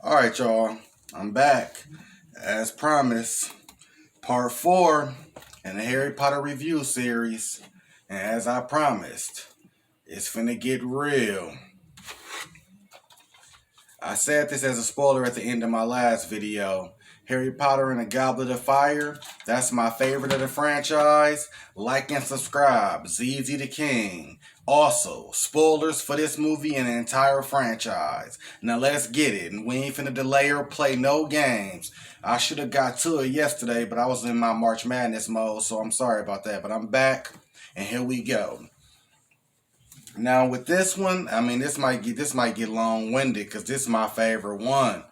All right, y'all. I'm back. As promised, part 4 in the Harry Potter review series. And as I promised, it's finna get real. I said this as a spoiler at the end of my last video. Harry Potter and the Goblet of Fire, that's my favorite of the franchise. Like and subscribe, ZZ the King. Also, spoilers for this movie and the entire franchise. Now let's get it. And we ain't finna delay or play no games. I should have got to it yesterday, but I was in my March Madness mode, so I'm sorry about that. But I'm back, and here we go. Now with this one, I mean this might get long-winded because this is my favorite one.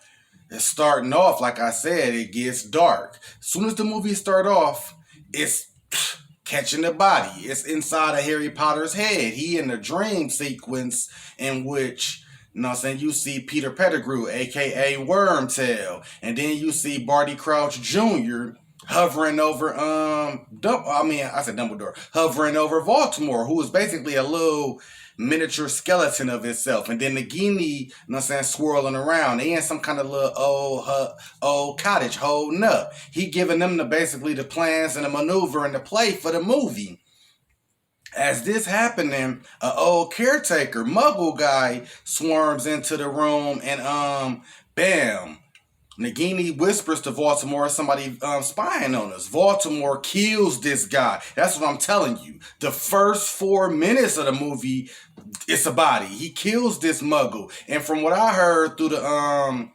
It's starting off, like I said, it gets dark. As soon as the movie start off, it's catching the body. It's inside of Harry Potter's head. He in the dream sequence in which, you know what I'm saying, you see Peter Pettigrew, aka Wormtail, and then you see Barty Crouch Jr. hovering over Dumbledore, hovering over Baltimore, who is basically a little miniature skeleton of itself, and then the Nagini, you know what I'm saying, swirling around. They in some kind of little old cottage holding up. He giving them basically the plans and the maneuver and the play for the movie. As this happening, an old caretaker, muggle guy, swarms into the room and bam. Nagini whispers to Baltimore, somebody spying on us. Baltimore kills this guy. That's what I'm telling you. The first 4 minutes of the movie, it's a body. He kills this muggle. And from what I heard through the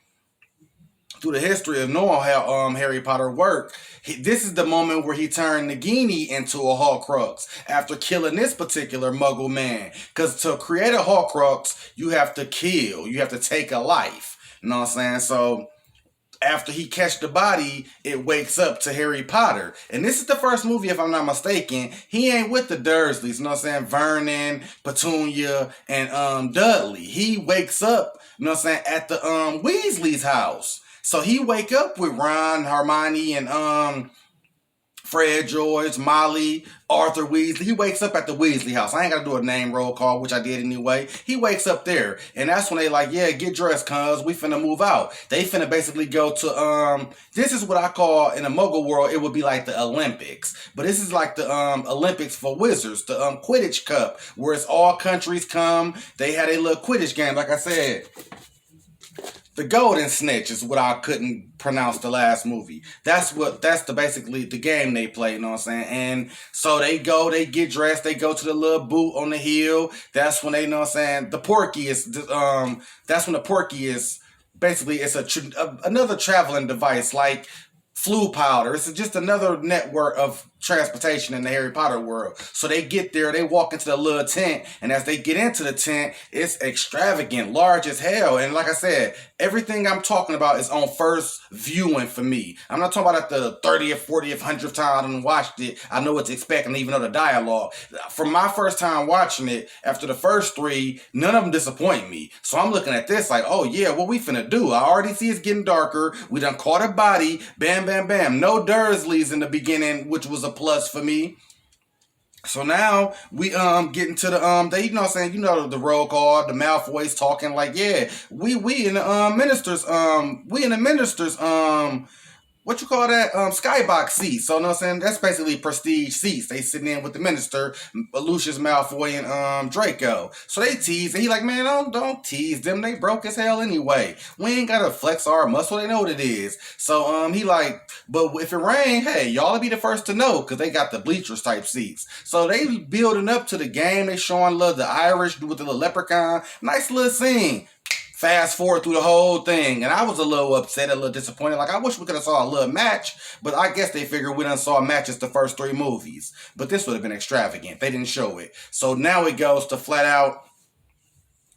history of knowing how Harry Potter worked, this is the moment where he turned Nagini into a Horcrux after killing this particular muggle man. Because to create a Horcrux, you have to kill. You have to take a life. You know what I'm saying? So after he catch the body, it wakes up to Harry Potter. And this is the first movie, if I'm not mistaken, he ain't with the Dursleys, you know what I'm saying? Vernon, Petunia, and Dudley. He wakes up, you know what I'm saying, at the Weasley's house. So he wake up with Ron, Hermione, and Fred, George, Molly, Arthur Weasley. He wakes up at the Weasley house. I ain't got to do a name roll call, which I did anyway. He wakes up there. And that's when they like, yeah, get dressed, cuz we finna move out. They finna basically go to, this is what I call, in a muggle world, it would be like the Olympics. But this is like the Olympics for wizards, the Quidditch Cup, where it's all countries come. They had a little Quidditch game, like I said. The Golden Snitch is what I couldn't pronounce the last movie. That's basically the game they play, you know what I'm saying? And so they get dressed, they go to the little boot on the hill. That's when they, you know what I'm saying, that's when the Porky is, basically it's another traveling device like flu powder. It's just another network of transportation in the Harry Potter world. So they get there, they walk into the little tent, and as they get into the tent, it's extravagant, large as hell. And like I said, everything I'm talking about is on first viewing for me. I'm not talking about at the 30th, 40th, 100th time I watched it. I know what to expect and even know the dialogue. From my first time watching it, after the first 3, none of them disappoint me. So I'm looking at this like, oh yeah, what we finna do? I already see it's getting darker. We done caught a body. Bam, bam, bam. No Dursleys in the beginning, which was a plus for me. So now we get into the they, you know what I'm saying, you know, the roll call, the Malfoys talking like, yeah, we in the ministers what you call that? Skybox seats. So, you know what I'm saying? That's basically prestige seats. They sitting in with the minister, Lucius Malfoy and Draco. So they tease, and he like, man, don't tease them. They broke as hell anyway. We ain't gotta flex our muscle. They know what it is. So he like, but if it rain, hey, y'all be the first to know because they got the bleachers type seats. So they building up to the game. They showing love the Irish with the little leprechaun. Nice little scene. Fast forward through the whole thing, and I was a little upset, a little disappointed. Like, I wish we could have saw a little match, but I guess they figured we done saw matches the first 3 movies. But this would have been extravagant. They didn't show it. So now it goes to flat out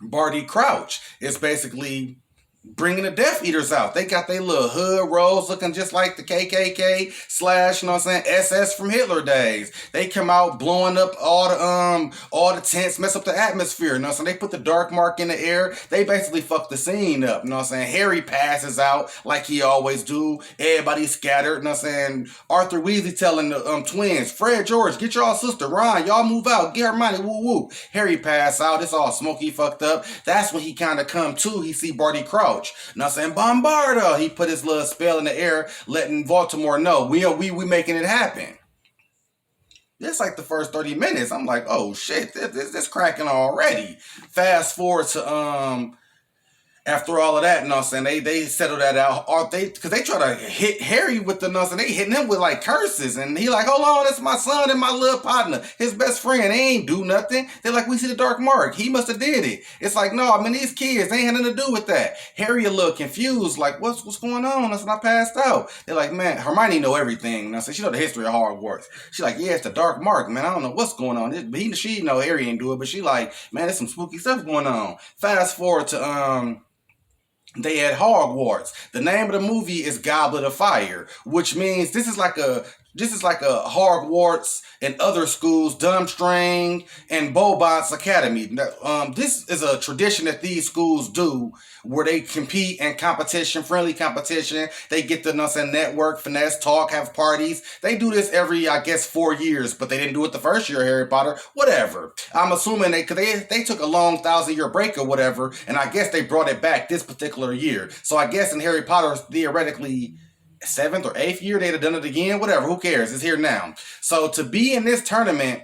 Barty Crouch. It's basically bringing the Death Eaters out. They got their little hood rolls looking just like the KKK / you know what I'm saying, SS from Hitler days. They come out blowing up all the tents, mess up the atmosphere, you know what I'm saying? They put the dark mark in the air. They basically fuck the scene up, you know what I'm saying? Harry passes out like he always do. Everybody's scattered, you know what I'm saying? Arthur Weasley telling the twins, Fred, George, get y'all sister, Ron, y'all move out, get Hermione, woo woo. Harry pass out, it's all smoky, fucked up. That's when he kind of come to. He see Barty Crouch. couch. You know what I'm saying? Bombarda. He put his little spell in the air, letting Baltimore know we making it happen. It's like the first 30 minutes. I'm like, oh shit, this cracking already. Fast forward to after all of that, you know what I'm saying, they settle that out. Or because they try to hit Harry with the, you know what I'm saying, they hitting him with like curses. And he like, hold on, that's my son and my little partner, his best friend. They ain't do nothing. They're like, we see the dark mark. He must have did it. It's like, no, I mean, these kids, they ain't had nothing to do with that. Harry a little confused, like, what's going on? That's when I passed out. They're like, man, Hermione know everything. You know what I'm saying? She know the history of Hogwarts. She like, yeah, it's the dark mark, man. I don't know what's going on. She know Harry ain't do it, but she like, man, there's some spooky stuff going on. Fast forward to they at Hogwarts. The name of the movie is Goblet of Fire, which means this is like a Hogwarts and other schools, Durmstrang and Bobot's Academy. This is a tradition that these schools do where they compete in competition, friendly competition. They get the network, finesse, talk, have parties. They do this every, I guess, 4 years, but they didn't do it the first year, Harry Potter. Whatever. I'm assuming they took a long 1,000-year break or whatever, and I guess they brought it back this particular year. So I guess in Harry Potter's theoretically 7th or 8th year, they'd have done it again. Whatever, who cares? It's here now. So to be in this tournament,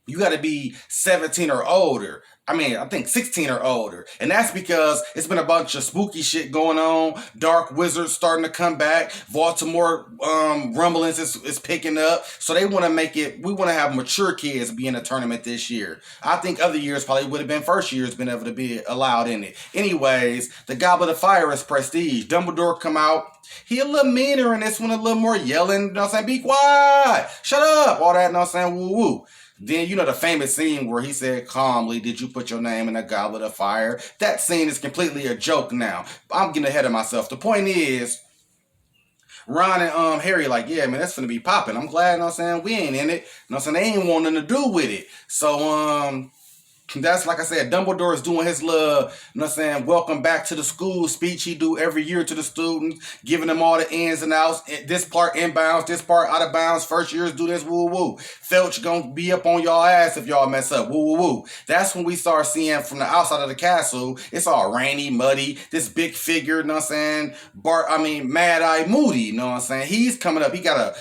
you got to be 17 or older. I mean, I think 16 or older. And that's because it's been a bunch of spooky shit going on. Dark wizards starting to come back. Baltimore rumblings is picking up. So they want to make it, we want to have mature kids be in the tournament this year. I think other years probably would have been first years been able to be allowed in it. Anyways, the Goblet of Fire is prestige. Dumbledore come out. He a little meaner in this one, a little more yelling. You know what I'm saying? Be quiet. Shut up. All that, you know what I'm saying? Woo woo. Then, you know, the famous scene where he said calmly, did you put your name in a goblet of fire? That scene is completely a joke now. I'm getting ahead of myself. The point is, Ron and Harry like, yeah, man, that's finna be popping. I'm glad, you know what I'm saying, we ain't in it. You know what I'm saying? They ain't wanting to do with it. So, that's like I said, Dumbledore is doing his little, you know what I'm saying, welcome back to the school speech he do every year to the students, giving them all the ins and outs. This part inbounds, this part out of bounds. First years do this, woo woo. Filch gonna be up on y'all ass if y'all mess up, woo woo woo. That's when we start seeing from the outside of the castle, it's all rainy, muddy, this big figure, you know what I'm saying, Mad-Eye Moody, you know what I'm saying, he's coming up, he got a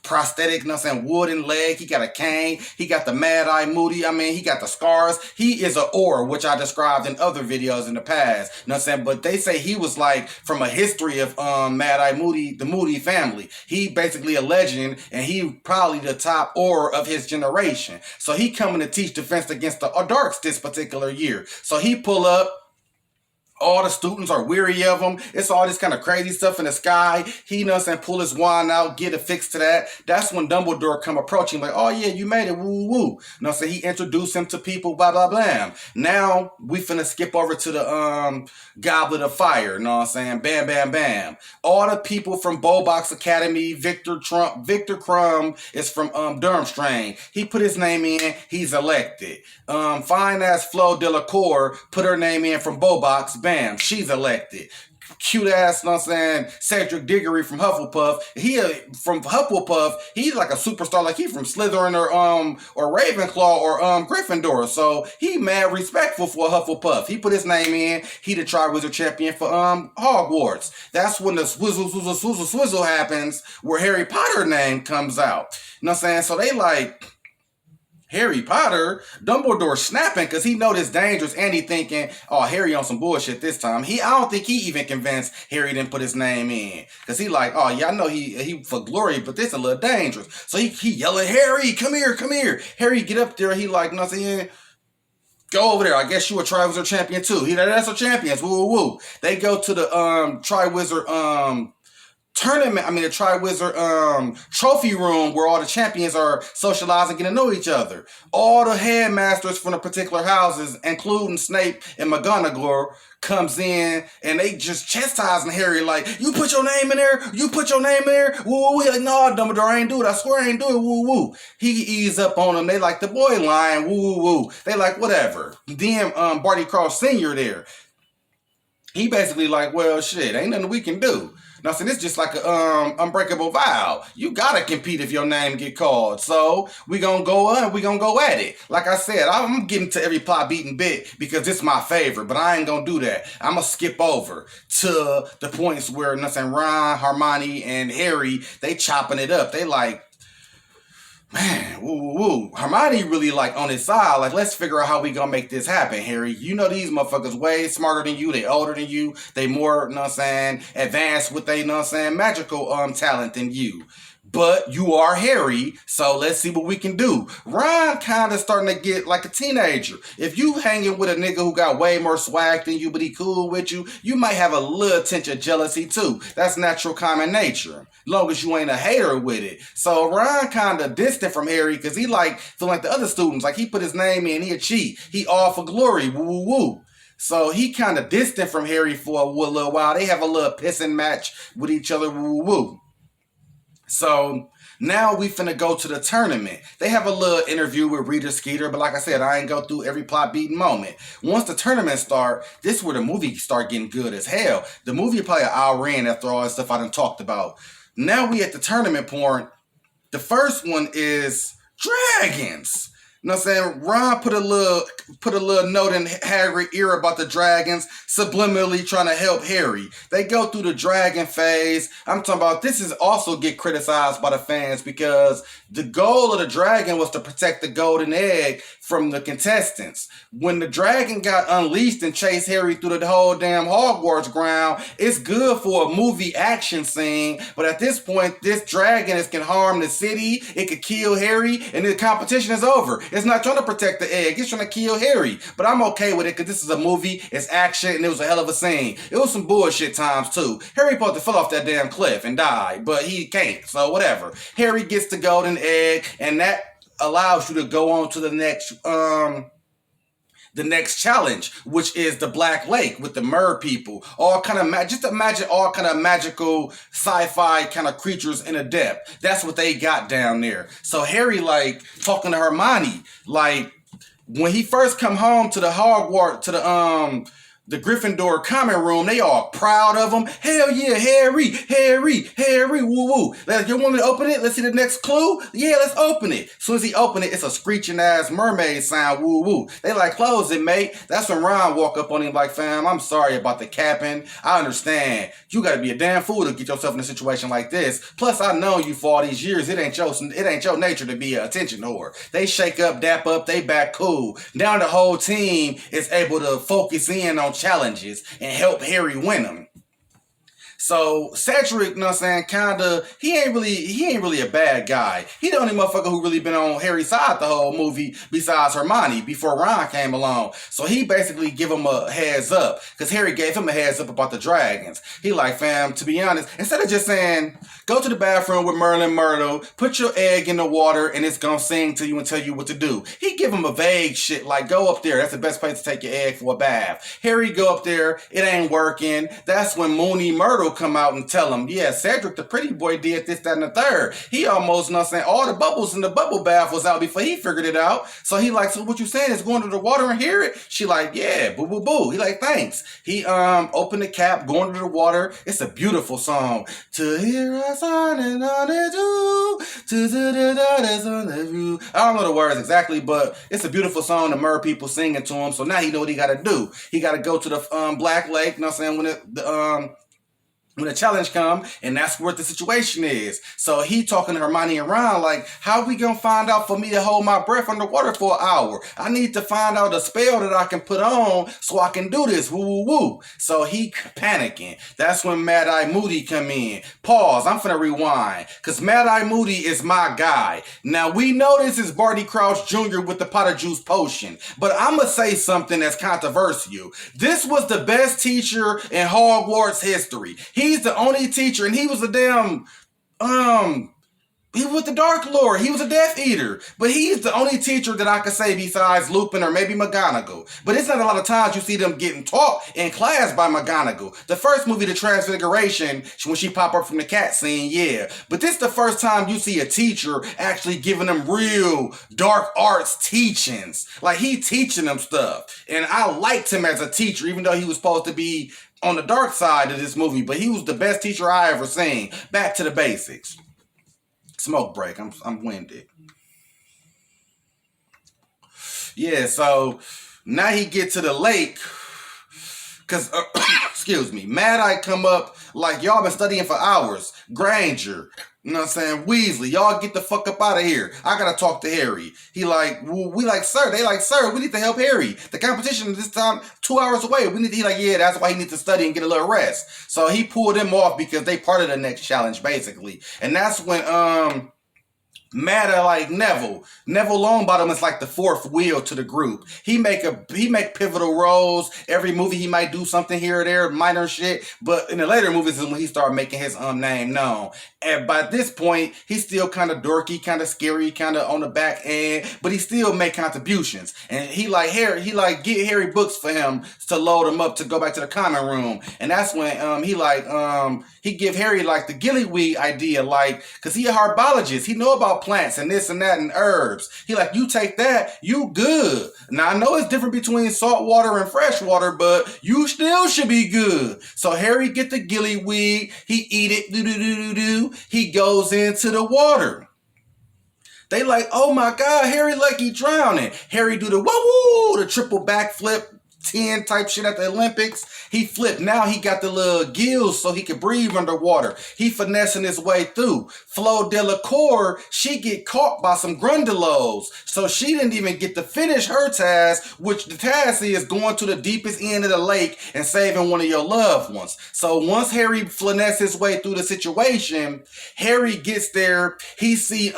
prosthetic, you know what I'm saying, wooden leg, he got a cane, he got the Mad-Eye Moody, he got the scars, he is a Auror, which I described in other videos in the past, you know what I'm saying, but they say he was like from a history of Mad-Eye Moody, the Moody family. He basically a legend, and he probably the top Auror of his generation, so he coming to teach defense against the darks this particular year. So he pull up, all the students are weary of him. It's all this kind of crazy stuff in the sky. He, you know what I'm saying, pull his wand out, get a fix to that. That's when Dumbledore come approaching like, oh yeah, you made it, woo woo. You know what I'm saying? He introduced him to people, blah, blah, blah. Now, we finna skip over to the Goblet of Fire, you know what I'm saying? Bam, bam, bam. All the people from Bobot's Academy, Victor Crumb is from Durmstrang. He put his name in, he's elected. Fine ass Flo Delacour put her name in from Bobot's. Bam, she's elected. Cute ass, you know what I'm saying, Cedric Diggory from Hufflepuff. He's like a superstar, like he from Slytherin or Ravenclaw or Gryffindor. So he mad respectful for Hufflepuff. He put his name in. He the Triwizard Champion for Hogwarts. That's when the swizzle happens where Harry Potter name comes out. You know what I'm saying? So they like, Harry Potter, Dumbledore snapping because he know this dangerous, and he thinking, oh, Harry on some bullshit this time. I don't think he even convinced Harry didn't put his name in. Because he like, oh yeah, I know he for glory, but this a little dangerous. So he yelling, Harry, come here, come here. Harry get up there, he like, you know what I'm saying, go over there. I guess you a Triwizard Champion too. He like, that's our champions, woo woo woo. They go to the Triwizard tournament, the Triwizard trophy room where all the champions are socializing, getting to know each other. All the headmasters from the particular houses, including Snape and McGonagall, comes in and they just chastising Harry like, you put your name in there, you put your name in there, woo woo. He like, no, Dumbledore, I ain't do it, I swear I ain't do it, woo woo. He ease up on them. They like, the boy lying, woo woo woo. They like, whatever. Then Barty Crouch Sr. there. He basically like, well, shit, ain't nothing we can do. Now, see, this just like a unbreakable vow. You gotta compete if your name get called. So we gonna go on, we gonna go at it. Like I said, I'm getting to every plot beating bit because it's my favorite, but I ain't gonna do that. I'm gonna skip over to the points where, you know what I'm saying, Ron, Hermione, and Harry, they chopping it up. They like, man, woo, woo, woo. Hermione really like on his side. Like, let's figure out how we gonna make this happen, Harry. You know these motherfuckers way smarter than you. They older than you. They more, you know what I'm saying, advanced with they, you know what I'm saying, magical talent than you. But you are Harry, so let's see what we can do. Ron kind of starting to get like a teenager. If you hanging with a nigga who got way more swag than you, but he cool with you, you might have a little tinge of jealousy too. That's natural common nature. Long as you ain't a hater with it. So Ron kind of distant from Harry because he like feel like the other students. Like he put his name in, he a cheat. He all for glory. Woo woo woo. So he kind of distant from Harry for a little while. They have a little pissing match with each other. Woo woo woo. So now we finna go to the tournament. They have a little interview with Rita Skeeter, but like I said, I ain't go through every plot beating moment. Once the tournament start, this is where the movie start getting good as hell. The movie probably an hour in after all the stuff I done talked about. Now we at the tournament point. The first one is dragons. You know what I'm saying? Ron put a little note in Harry's ear about the dragons, subliminally trying to help Harry. They go through the dragon phase. I'm talking about this is also get criticized by the fans because the goal of the dragon was to protect the golden egg from the contestants. When the dragon got unleashed and chased Harry through the whole damn Hogwarts ground, it's good for a movie action scene, but at this point, this dragon can harm the city, it could kill Harry, and the competition is over. It's not trying to protect the egg, it's trying to kill Harry. But I'm okay with it because this is a movie, it's action, and it was a hell of a scene. It was some bullshit times too. Harry supposed to fall off that damn cliff and die, but he can't, so whatever. Harry gets the golden egg, and that allows you to go on to the next challenge, which is the Black Lake with the mer people. All kind of just imagine all kind of magical sci-fi kind of creatures in a depth. That's what they got down there. So Harry like talking to Hermione, like when he first come home to the Hogwarts, to the Gryffindor common room, they all proud of him. Hell yeah, Harry, woo woo. Like, you want me to open it? Let's see the next clue? Yeah, let's open it. As soon as he open it, it's a screeching ass mermaid sound, woo woo. They like, close it, mate. That's when Ron walk up on him like, fam, I'm sorry about the capping. I understand. You gotta be a damn fool to get yourself in a situation like this. Plus, I know you for all these years. It ain't your nature to be an attention whore. They shake up, dap up, they back cool. Now the whole team is able to focus in on challenges and help Harry win them. So Cedric, you know what I'm saying, kinda, he ain't really a bad guy. He the only motherfucker who really been on Harry's side the whole movie besides Hermione before Ron came along. So he basically give him a heads up because Harry gave him a heads up about the dragons. He like, fam, to be honest, instead of just saying, go to the bathroom with Merlin Myrtle, put your egg in the water and it's gonna sing to you and tell you what to do. He give him a vague shit like, go up there. That's the best place to take your egg for a bath. Harry go up there. It ain't working. That's when Moony Myrtle come out and tell him, yeah, Cedric the pretty boy did this, that, and the third. He almost, you know what I'm saying, all the bubbles in the bubble bath was out before he figured it out. So he like, so what you saying is going to the water and hear it? She like, yeah, boo, boo, boo. He like, thanks. He opened the cap, going to the water. It's a beautiful song. To hear us on and on and do, I don't know the words exactly, but it's a beautiful song. The mer people singing to him. So now he know what he got to do. He got to go to the Black Lake, you know what I'm saying, when the challenge come, and that's what the situation is. So he talking to Hermione and Ron like, how we gonna find out for me to hold my breath underwater for an hour? I need to find out a spell that I can put on so I can do this. Woo woo woo. So he panicking. That's when Mad Eye Moody come in. Pause. I'm finna rewind. Cause Mad Eye Moody is my guy. Now we know this is Barty Crouch Jr. with the pot of juice potion. But I'ma say something that's controversial. This was the best teacher in Hogwarts history. He's the only teacher, and he was a damn, he was the Dark Lord. He was a Death Eater. But he's the only teacher that I could say besides Lupin or maybe McGonagall. But it's not a lot of times you see them getting taught in class by McGonagall. The first movie, The Transfiguration, when she pop up from the cat scene, yeah. But this is the first time you see a teacher actually giving them real dark arts teachings. Like, he teaching them stuff. And I liked him as a teacher, even though he was supposed to be on the dark side of this movie, but he was the best teacher I ever seen. Back to the basics. Smoke break. I'm winded. Yeah, so now he get to the lake, cause excuse me, Mad Eye come up like y'all been studying for hours. Granger, you know what I'm saying? Weasley, y'all get the fuck up out of here. I gotta talk to Harry. He like, well, we like, sir. They like, sir, we need to help Harry. The competition this time 2 hours away. We need to, he like, yeah, that's why he needs to study and get a little rest. So he pulled them off because they part of the next challenge, basically. And that's when Matter like Neville. Neville Longbottom is like the fourth wheel to the group. He make pivotal roles. Every movie he might do something here or there, minor shit. But in the later movies is when he started making his name known. And by this point, he's still kind of dorky, kind of scary, kind of on the back end, but he still make contributions. And he like get Harry books for him to load him up to go back to the common room. And that's when he give Harry like the gillyweed idea, like, cause he a herbologist. He know about plants and this and that and herbs. He like, you take that, you good. Now I know it's different between salt water and fresh water, but you still should be good. So Harry get the gillyweed, he eat it, do. He goes into the water. They like, oh my God, Harry like he drowning. Harry do the woo, the triple backflip, 10 type shit at the Olympics. He flipped. Now he got the little gills so he could breathe underwater. He finessing his way through. Flo Delacour, she get caught by some Grundalos. So she didn't even get to finish her task, which the task is going to the deepest end of the lake and saving one of your loved ones. So once Harry finesse his way through the situation, Harry gets there. He see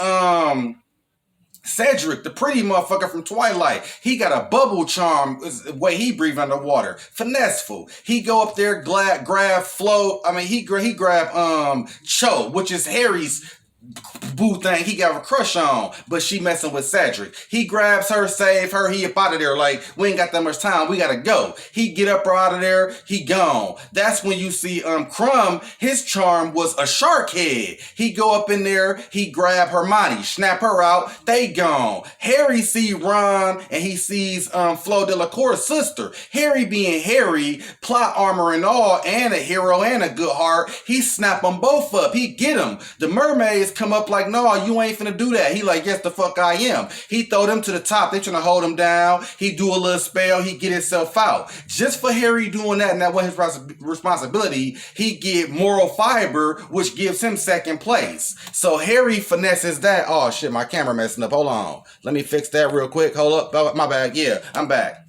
Cedric, the pretty motherfucker from Twilight. He got a bubble charm way he breathe underwater. Finesseful. He go up there, grab Flo. I mean, he grab Cho, which is Harry's boo thing he got a crush on, but she messing with Cedric. He grabs her, save her, he up out of there like, we ain't got that much time, we gotta go. He get up out of there, he gone. That's when you see Crumb, his charm was a shark head. He go up in there, he grab Hermione, snap her out, they gone. Harry see Ron, and he sees Flo Delacour's sister. Harry being Harry, plot armor and all, and a hero and a good heart, he snap them both up, he get them. The mermaids come up like, no, you ain't finna do that. He like, yes, the fuck I am. He throw them to the top. They trying to hold him down. He do a little spell. He get himself out. Just for Harry doing that, and that was his responsibility, he get moral fiber, which gives him second place. So Harry finesses that. Oh shit, my camera messing up. Hold on. Let me fix that real quick. Hold up. Oh, my bad. Yeah, I'm back.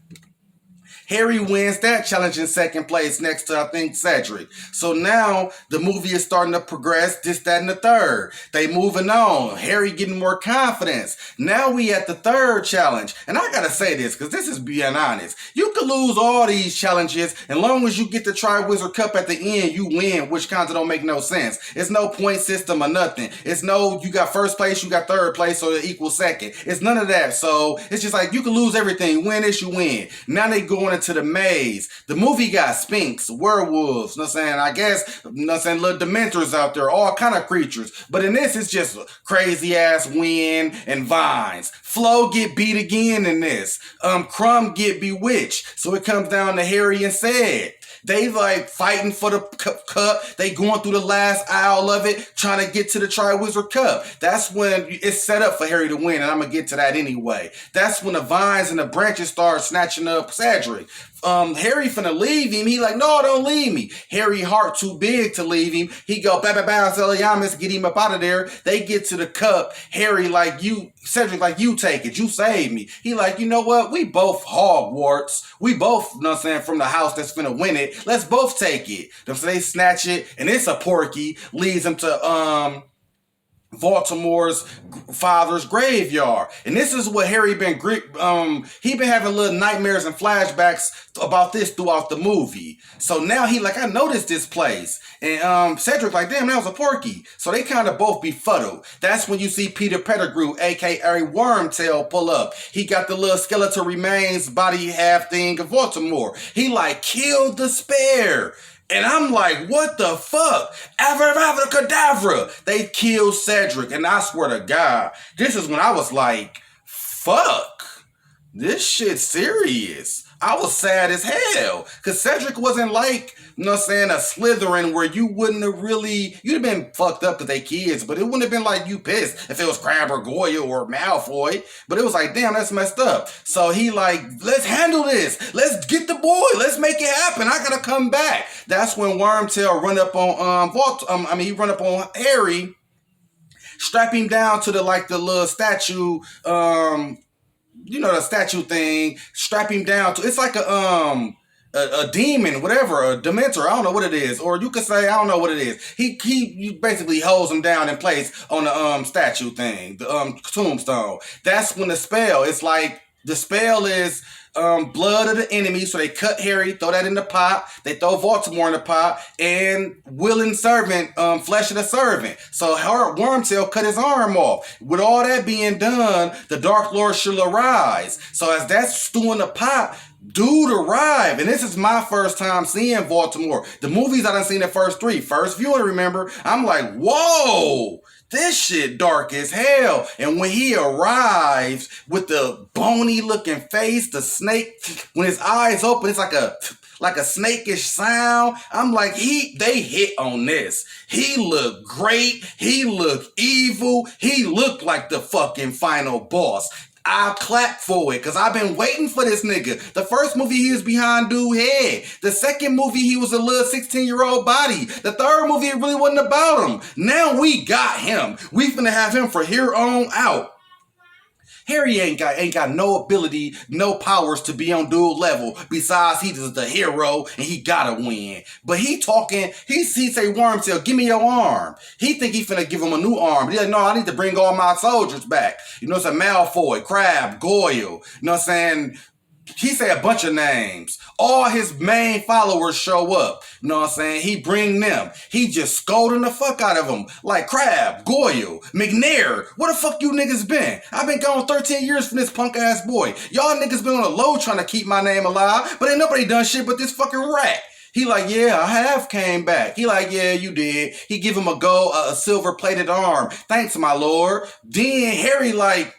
Harry wins that challenge in second place next to, I think, Cedric. So now the movie is starting to progress, this, that, and the third. They moving on. Harry getting more confidence. Now we at the third challenge. And I gotta say this, because this is being honest. You could lose all these challenges, as long as you get the Triwizard Cup at the end, you win, which kind of don't make no sense. It's no point system or nothing. It's no, you got first place, you got third place, so it equals second. It's none of that. So it's just like, you can lose everything. Win this, you win. Now they going into the maze. The movie got spinks, werewolves, you know what I'm saying? I guess, you know what I'm saying, little dementors out there, all kind of creatures. But in this, it's just crazy ass wind and vines. Flo get beat again in this. Crumb get bewitched. So it comes down to Harry and Ced. They like fighting for the cup. They going through the last aisle of it, trying to get to the Triwizard Cup. That's when it's set up for Harry to win, and I'm gonna get to that anyway. That's when the vines and the branches start snatching up Cedric. Harry finna leave him. He like, no, don't leave me. Harry heart too big to leave him. He go, bow, Expelliarmus, get him up out of there. They get to the cup. Harry like, you, Cedric like, you take it. You save me. He like, you know what? We both Hogwarts. We both, you know what I'm saying, from the house that's finna win it. Let's both take it. So they snatch it, and it's a Porky. Leads them to, Baltimore's father's graveyard. And this is what Harry been having little nightmares and flashbacks about this throughout the movie. So now he like, I noticed this place. And Cedric like, damn, that was a Porky. So they kind of both befuddled. That's when you see Peter Pettigrew, aka Wormtail, pull up. He got the little skeletal remains body half thing of Baltimore. He like killed the spare. And I'm like, what the fuck? Abracadabra. They killed Cedric. And I swear to God, this is when I was like, fuck. This shit's serious. I was sad as hell because Cedric wasn't like, you know what I'm saying, a Slytherin where you wouldn't have really, you'd have been fucked up because they kids, but it wouldn't have been like you pissed if it was Crabbe or Goyle or Malfoy. But it was like, damn, that's messed up. So he like, let's handle this. Let's get the boy. Let's make it happen. I gotta come back. That's when Wormtail run up on he run up on Harry, strap him down to the little statue, the statue thing, strap him down to, it's like a demon, whatever, a dementor, I don't know what it is, or you could say I don't know what it is. He basically holds him down in place on the statue thing, the tombstone. That's when the spell, it's like the spell is blood of the enemy, so they cut Harry, throw that in the pot, they throw Voldemort in the pot, and willing servant, flesh of the servant. So Wormtail cut his arm off. With all that being done, the Dark Lord shall arise. So as that's stewing the pot, dude arrived, and this is my first time seeing Voldemort. The movies I done seen the first three. First viewing, remember, I'm like, whoa, this shit dark as hell. And when he arrives with the bony looking face, the snake, when his eyes open, it's like a snakish sound. I'm like, they hit on this. He looked great. He looked evil. He looked like the fucking final boss. I'll clap for it because I've been waiting for this nigga. The first movie he was behind dude's head. The second movie he was a little 16-year-old body. The third movie it really wasn't about him. Now we got him. We finna have him for here on out. Harry ain't got no ability, no powers to be on dual level. Besides, he's the hero and he gotta win. But he talking, he say, Wormtail, give me your arm. He think he finna give him a new arm. He like, no, I need to bring all my soldiers back. You know, it's a Malfoy, Crabbe, Goyle. You know what I'm saying? He say a bunch of names. All his main followers show up. You know what I'm saying? He bring them. He just scolding the fuck out of them. Like Crabbe, Goyle, McNair. Where the fuck you niggas been? I've been gone 13 years from this punk ass boy. Y'all niggas been on the low trying to keep my name alive, but ain't nobody done shit but this fucking rat. He like, yeah, I have came back. He like, yeah, you did. He give him a silver plated arm. Thanks, my lord. Then Harry like,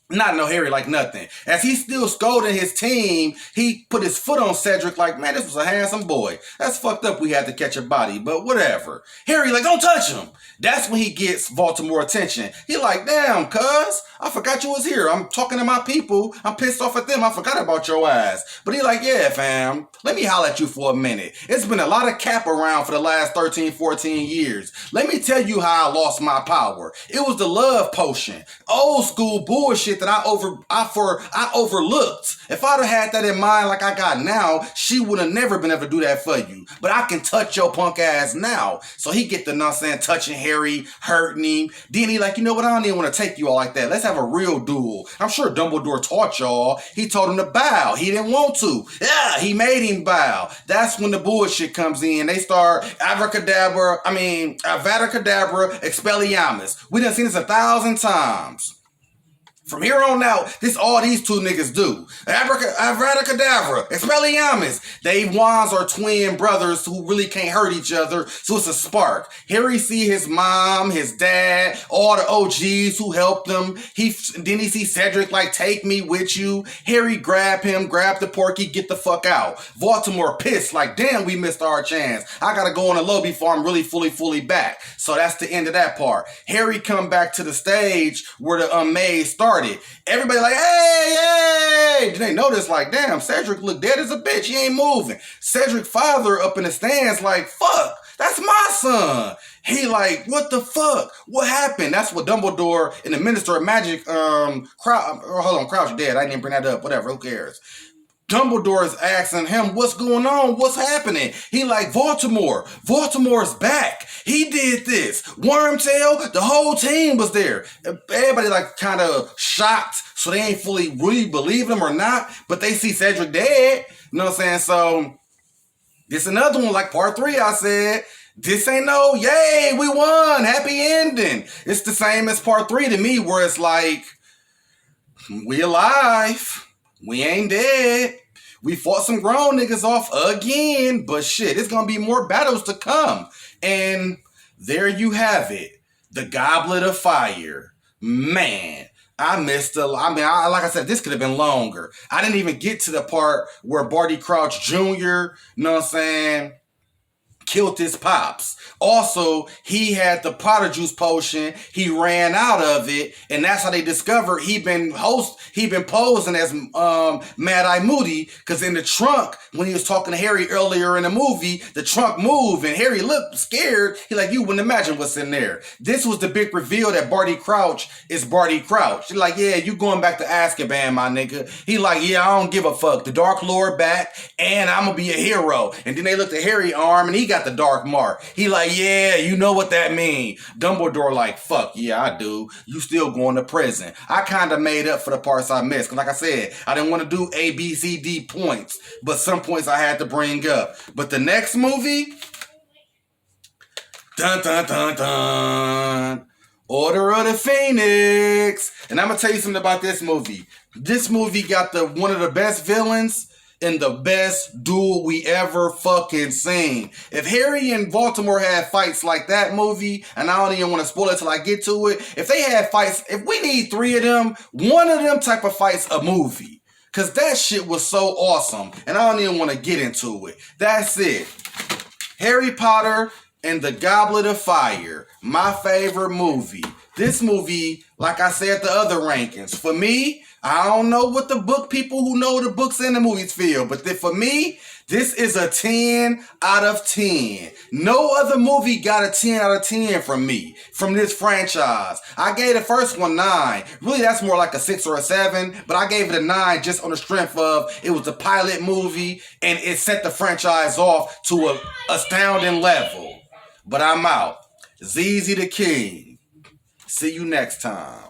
not no Harry like nothing. As he's still scolding his team, he put his foot on Cedric like, man, this was a handsome boy. That's fucked up we had to catch a body, but whatever. Harry like, don't touch him. That's when he gets Voldemort attention. He like, damn, cuz, I forgot you was here. I'm talking to my people. I'm pissed off at them. I forgot about your ass. But he like, yeah, fam, let me holler at you for a minute. It's been a lot of cap around for the last 13, 14 years. Let me tell you how I lost my power. It was the love potion. Old school bullshit that I overlooked. If I'd have had that in mind like I got now, she would have never been able to do that for you. But I can touch your punk ass now. So he get the nonsense touching Harry, hurting him. Then he like, you know what? I don't even want to take you all like that. Let's have a real duel. I'm sure Dumbledore taught y'all. He told him to bow. He didn't want to. Yeah, he made him bow. That's when the bullshit comes in. They start Avada Kedavra, Expelliarmus. We done seen this 1,000 times. From here on out, this all these two niggas do. Avada Kedavra, Expelliarmus. They wands are twin brothers who really can't hurt each other, so it's a spark. Harry see his mom, his dad, all the OGs who helped him. Then he see Cedric like, take me with you. Harry grab the porky, get the fuck out. Voldemort pissed like, damn, we missed our chance. I gotta go on the low before I'm really fully back. So that's the end of that part. Harry come back to the stage where the maze started. Everybody like, hey! Then they notice like, damn, Cedric look dead as a bitch. He ain't moving. Cedric's father up in the stands like, fuck, that's my son. He like, what the fuck? What happened? That's what Dumbledore and the Minister of Magic, Crouch dead. I didn't even bring that up. Whatever, who cares? Dumbledore is asking him, what's going on? What's happening? He like, Voldemort's back. He did this. Wormtail, the whole team was there. Everybody like kind of shocked, so they ain't fully really believe him or not, but they see Cedric dead. You know what I'm saying? So, this another one, like part 3, I said. This ain't no, yay, we won, happy ending. It's the same as part 3 to me, where it's like, we alive. We ain't dead. We fought some grown niggas off again, but shit, it's gonna be more battles to come. And there you have it. The Goblet of Fire. Man, I missed a. I mean, like I said, this could have been longer. I didn't even get to the part where Barty Crouch Jr. You know what I'm saying? Killed his pops. Also, he had the powder juice potion. He ran out of it, and that's how they discovered he been posing as Mad Eye Moody. Because in the trunk, when he was talking to Harry earlier in the movie, the trunk moved, and Harry looked scared. He like, you wouldn't imagine what's in there. This was the big reveal that Barty Crouch is Barty Crouch. He like, yeah, you going back to Azkaban, my nigga. He like, yeah, I don't give a fuck. The Dark Lord back, and I'm gonna be a hero. And then they looked at Harry's arm, and he got the dark mark. He like, yeah, you know what that mean. Dumbledore like, fuck, yeah, I do. You still going to prison. I kind of made up for the parts I missed. Because like I said, I didn't want to do A, B, C, D points. But some points I had to bring up. But the next movie, dun, dun, dun, dun. Order of the Phoenix. And I'm going to tell you something about this movie. This movie got one of the best villains and the best duel we ever fucking seen. If Harry and Baltimore had fights like that movie, and I don't even want to spoil it till I get to it, if they had fights, if we need 3 of them, one of them type of fights a movie. Because that shit was so awesome, and I don't even want to get into it. That's it. Harry Potter and the Goblet of Fire, my favorite movie. This movie, like I said, the other rankings, for me, I don't know what the book people who know the books and the movies feel, but for me, this is a 10 out of 10. No other movie got a 10 out of 10 from me, from this franchise. I gave the first one 9. Really, that's more like a 6 or a 7, but I gave it a 9 just on the strength of it was a pilot movie and it set the franchise off to an astounding level. But I'm out. ZZ the King. See you next time.